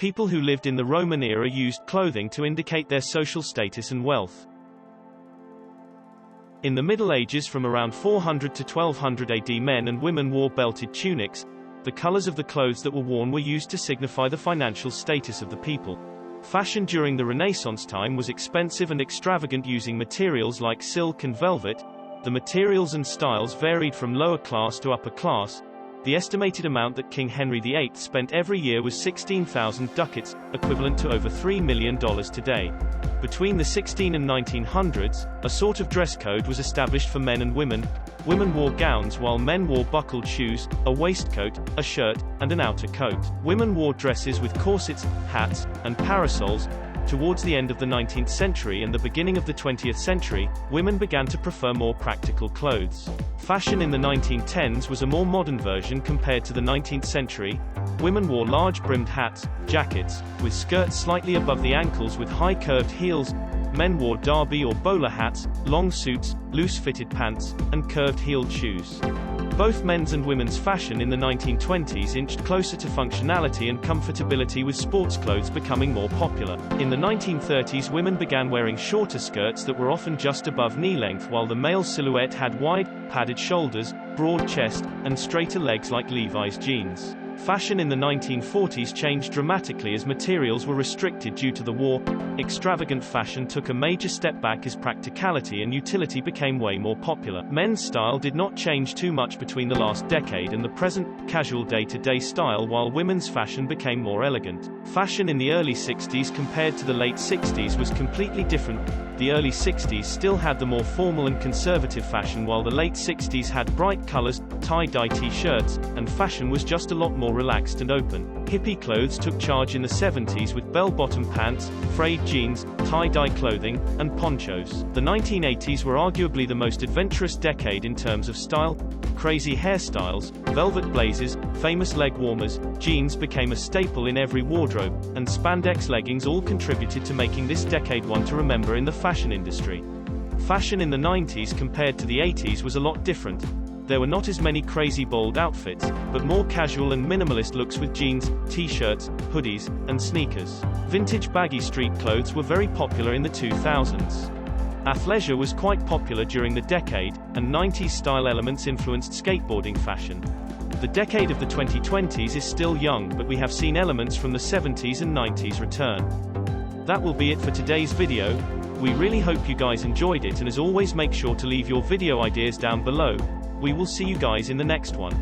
People who lived in the Roman era used clothing to indicate their social status and wealth. In the Middle Ages, from around 400 to 1200 AD, men and women wore belted tunics. The colors of the clothes that were worn were used to signify the financial status of the people. Fashion during the Renaissance time was expensive and extravagant, using materials like silk and velvet. The materials and styles varied from lower class to upper class. The estimated amount that King Henry VIII spent every year was 16,000 ducats, equivalent to over $3 million today. Between the 1600s and 1900s, a sort of dress code was established for men and women. Women wore gowns while men wore buckled shoes, a waistcoat, a shirt, and an outer coat. Women wore dresses with corsets, hats, and parasols. Towards the end of the 19th century and the beginning of the 20th century, women began to prefer more practical clothes. Fashion in the 1910s was a more modern version compared to the 19th century. Women wore large brimmed hats, jackets, with skirts slightly above the ankles with high curved heels. Men wore derby or bowler hats, long suits, loose-fitted pants, and curved-heeled shoes. Both men's and women's fashion in the 1920s inched closer to functionality and comfortability, with sports clothes becoming more popular. In the 1930s, women began wearing shorter skirts that were often just above knee length, while the male silhouette had wide, padded shoulders, broad chest, and straighter legs like Levi's jeans. Fashion in the 1940s changed dramatically as materials were restricted due to the war. Extravagant fashion took a major step back as practicality and utility became way more popular. Men's style did not change too much between the last decade and the present, casual day-to-day style, while women's fashion became more elegant. Fashion in the early 60s compared to the late 60s was completely different. The early 60s still had the more formal and conservative fashion, while the late 60s had bright colors, tie-dye t-shirts, and fashion was just a lot more relaxed and open. Hippie clothes took charge in the 70s with bell-bottom pants, frayed jeans, tie-dye clothing, and ponchos. The 1980s were arguably the most adventurous decade in terms of style. Crazy hairstyles, velvet blazers, famous leg warmers, jeans became a staple in every wardrobe, and spandex leggings all contributed to making this decade one to remember in the fashion industry. Fashion in the 90s compared to the 80s was a lot different. There were not as many crazy bold outfits, but more casual and minimalist looks with jeans, t-shirts, hoodies, and sneakers. Vintage baggy street clothes were very popular in the 2000s. Athleisure was quite popular during the decade, and 90s style elements influenced skateboarding fashion. The decade of the 2020s is still young, but we have seen elements from the 70s and 90s return. That will be it for today's video. We really hope you guys enjoyed it, and as always, make sure to leave your video ideas down below. We will see you guys in the next one.